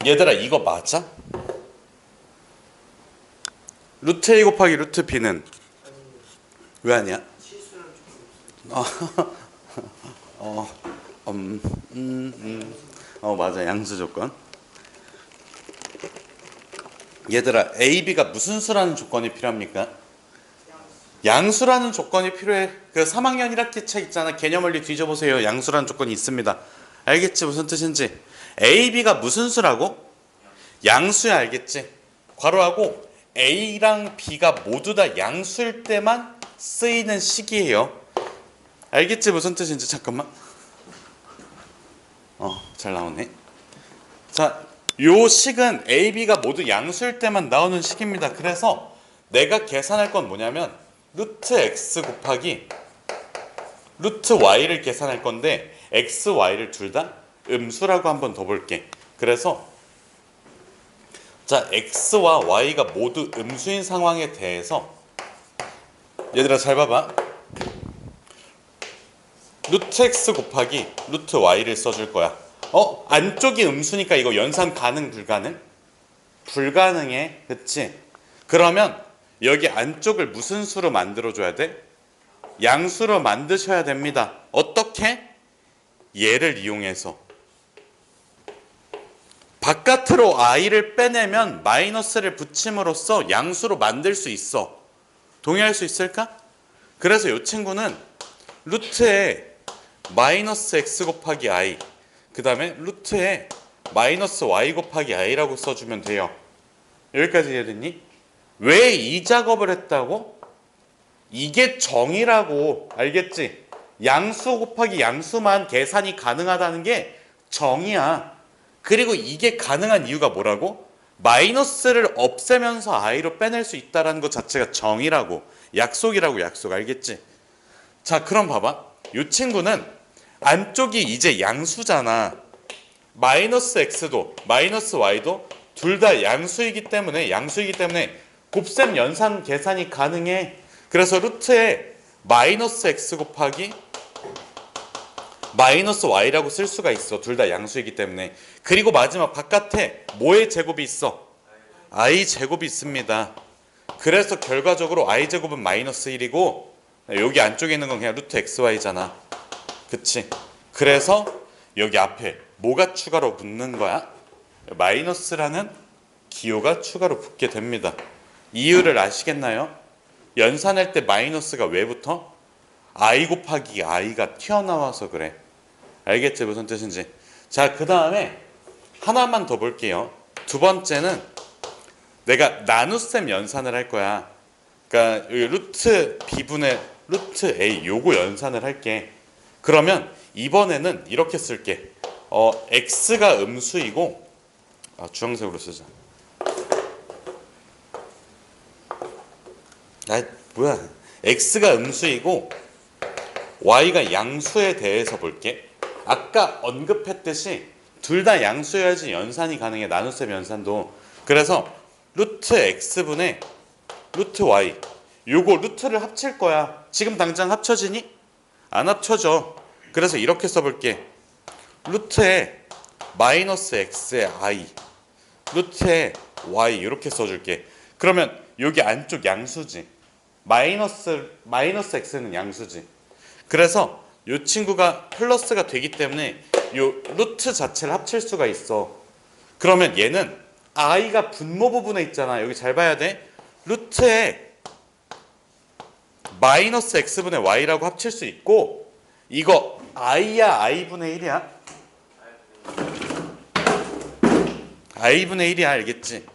얘들아 이거 맞아? 루트 a 곱하기 루트 b는 왜 아니야? 실수는 조금 맞아. 양수 조건. 얘들아 a, b가 무슨 수라는 조건이 필요합니까? 양수라는 조건이 필요해. 그 3학년 1학기 책 있잖아. 개념원리 뒤져보세요. 양수라는 조건이 있습니다. 알겠지? 무슨 뜻인지. a, b가 무슨 수라고? 양수야. 알겠지? 괄호하고 a랑 b가 모두 다 양수일 때만 쓰이는 식이에요. 알겠지? 무슨 뜻인지. 잠깐만. 잘 나오네. 자, 요 식은 a, b가 모두 양수일 때만 나오는 식입니다. 그래서 내가 계산할 건 뭐냐면 루트 x 곱하기 루트 y를 계산할 건데 x, y를 둘 다 음수라고 한번 더 볼게. 그래서 자, x와 y가 모두 음수인 상황에 대해서 얘들아 잘 봐봐. 루트 x 곱하기 루트 y를 써줄 거야. 안쪽이 음수니까 이거 연산 가능 불가능? 불가능해. 그치? 그러면 여기 안쪽을 무슨 수로 만들어줘야 돼? 양수로 만드셔야 됩니다. 어떻게? 얘를 이용해서 바깥으로 i를 빼내면 마이너스를 붙임으로써 양수로 만들 수 있어. 동의할 수 있을까? 그래서 이 친구는 루트에 마이너스 x 곱하기 i, 그 다음에 루트에 마이너스 y 곱하기 i라고 써주면 돼요. 여기까지 이해됐니? 왜 이 작업을 했다고? 이게 정의라고. 알겠지? 양수 곱하기 양수만 계산이 가능하다는 게 정의야. 그리고 이게 가능한 이유가 뭐라고? 마이너스를 없애면서 i로 빼낼 수 있다는 것 자체가 정의라고. 약속이라고. 약속. 알겠지? 자, 그럼 봐봐. 이 친구는 안쪽이 이제 양수잖아. 마이너스 x도 마이너스 y도 둘 다 양수이기 때문에 곱셈 연산 계산이 가능해. 그래서 루트에 마이너스 x 곱하기 마이너스 y라고 쓸 수가 있어. 둘 다 양수이기 때문에. 그리고 마지막 바깥에 뭐의 제곱이 있어? i 제곱이 있습니다. 그래서 결과적으로 i 제곱은 마이너스 1이고 여기 안쪽에 있는 건 그냥 루트 xy잖아. 그치? 그래서 여기 앞에 뭐가 추가로 붙는 거야? 마이너스라는 기호가 추가로 붙게 됩니다. 이유를 아시겠나요? 연산할 때 마이너스가 왜 붙어? i 곱하기 i가 튀어나와서 그래. 알겠지? 무슨 뜻인지. 자, 그 다음에 하나만 더 볼게요. 두 번째는 내가 나눗셈 연산을 할 거야. 그러니까 여기 루트 b분의 루트 a 요거 연산을 할게. 그러면 이번에는 이렇게 쓸게. x가 음수이고 주황색으로 쓰자. 뭐야? x가 음수이고 y가 양수에 대해서 볼게. 아까 언급했듯이 둘 다 양수여야지 연산이 가능해. 나눗셈 연산도. 그래서 루트 x분의 루트 y 요거 루트를 합칠 거야. 지금 당장 합쳐지니? 안 합쳐져. 그래서 이렇게 써볼게. 루트에 마이너스 x의 i 루트에 y 이렇게 써줄게. 그러면 여기 안쪽 양수지. 마이너스 x는 양수지. 그래서 이 친구가 플러스가 되기 때문에 이 루트 자체를 합칠 수가 있어. 그러면 얘는 i가 분모 부분에 있잖아. 여기 잘 봐야 돼. 루트에 마이너스 x분의 y라고 합칠 수 있고, 이거 i야 i분의 1이야? i분의 1이야, 알겠지?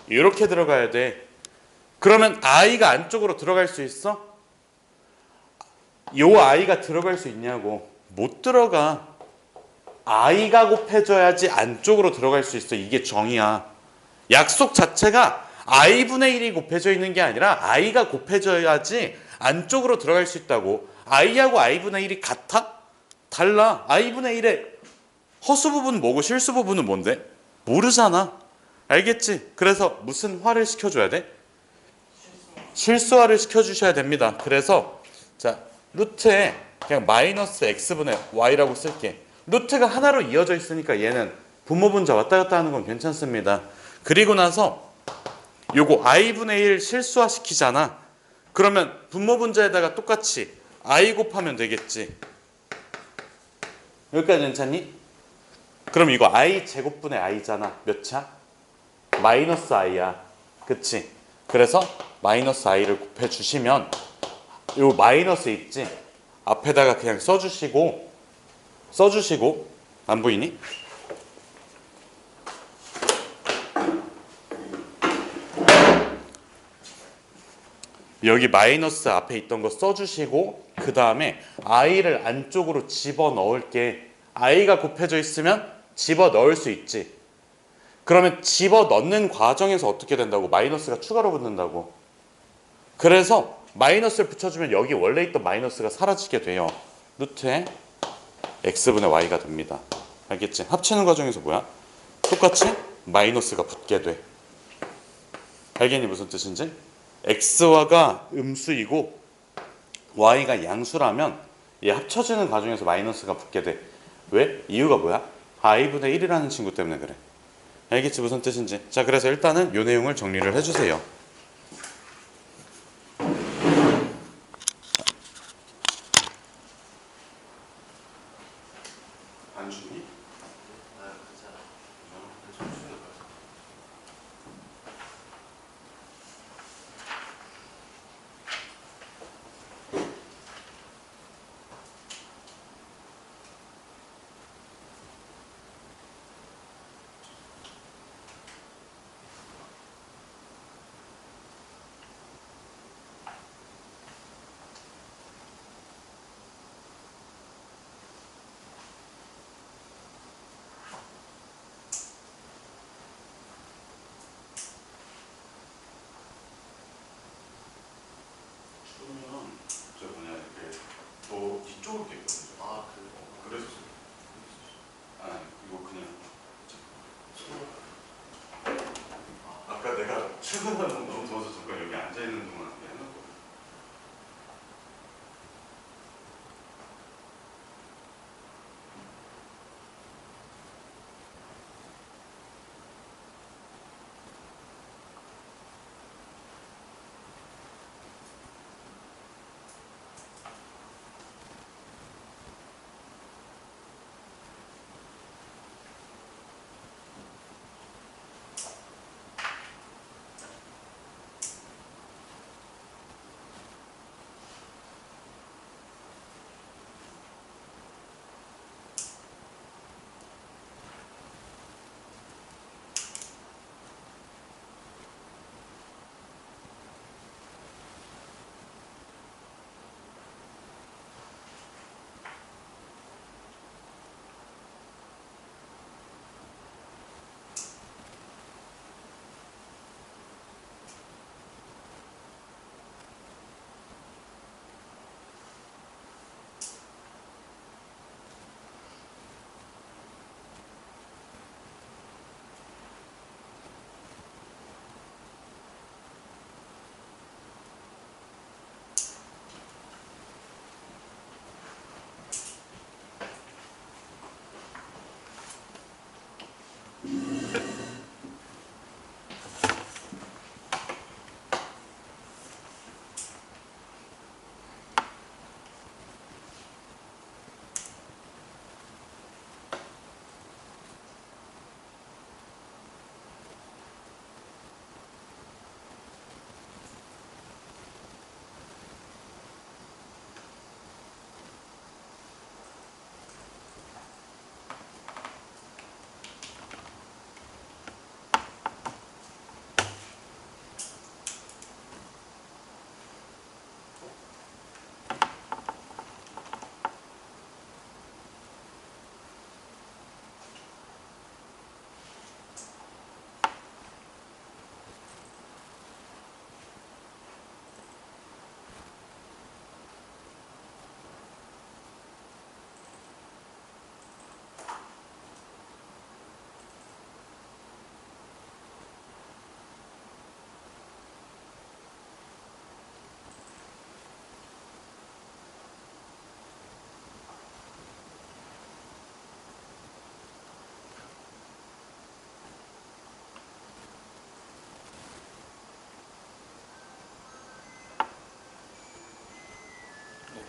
이렇게 들어가야 돼. 그러면 i가 안쪽으로 들어갈 수 있어? 요 i가 들어갈 수 있냐고. 못 들어가. i가 곱해져야지 안쪽으로 들어갈 수 있어. 이게 정의야. 약속 자체가 i분의 1이 곱해져 있는 게 아니라 i가 곱해져야지 안쪽으로 들어갈 수 있다고. i하고 i분의 1이 같아? 달라. i분의 1의 허수 부분은 뭐고 실수 부분은 뭔데? 모르잖아. 알겠지? 그래서 무슨 화를 시켜줘야 돼? 실수화를 시켜주셔야 됩니다. 그래서 자 루트에 그냥 마이너스 x분의 y라고 쓸게. 루트가 하나로 이어져 있으니까 얘는 분모분자 왔다 갔다 하는 건 괜찮습니다. 그리고 나서 요거 i분의 1 실수화 시키잖아. 그러면 분모분자에다가 똑같이 i 곱하면 되겠지. 여기까지 괜찮니? 그럼 이거 i 제곱분의 i잖아. 몇 차? 마이너스 i야. 그치? 그래서 마이너스 i를 곱해주시면 요 마이너스 있지? 앞에다가 그냥 써주시고 안 보이니? 여기 마이너스 앞에 있던 거 써주시고 그 다음에 i를 안쪽으로 집어넣을게. i가 곱해져 있으면 집어넣을 수 있지. 그러면 집어넣는 과정에서 어떻게 된다고? 마이너스가 추가로 붙는다고. 그래서 마이너스를 붙여주면 여기 원래 있던 마이너스가 사라지게 돼요. 루트에 x분의 y가 됩니다. 알겠지? 합치는 과정에서 뭐야? 똑같이 마이너스가 붙게 돼. 알겠니? 무슨 뜻인지? x화가 음수이고 y가 양수라면 얘 합쳐지는 과정에서 마이너스가 붙게 돼. 왜? 이유가 뭐야? i분의 1이라는 친구 때문에 그래. 알겠지? 무슨 뜻인지. 자, 그래서 일단은 이 내용을 정리를 해주세요. 안 주니? 그러면 저 뭐냐 이렇게 더 뒤쪽으로 돼 있거든요. 아 그래서 아 이거 그냥 아까 내가 출근하고 너무 더워서 잠깐 여기 앉아 있는 동안 그냥 해놓고.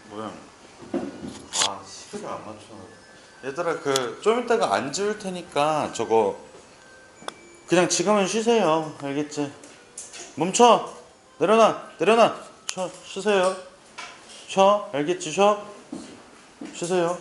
뭐야? 아, 시계를 안 맞춰. 얘들아, 그 좀 이따가 안 지울 테니까 저거 그냥 지금은 쉬세요. 알겠지? 멈춰. 내려놔. 내려놔. 쉬세요. 쉬. 알겠지? 쉬세요.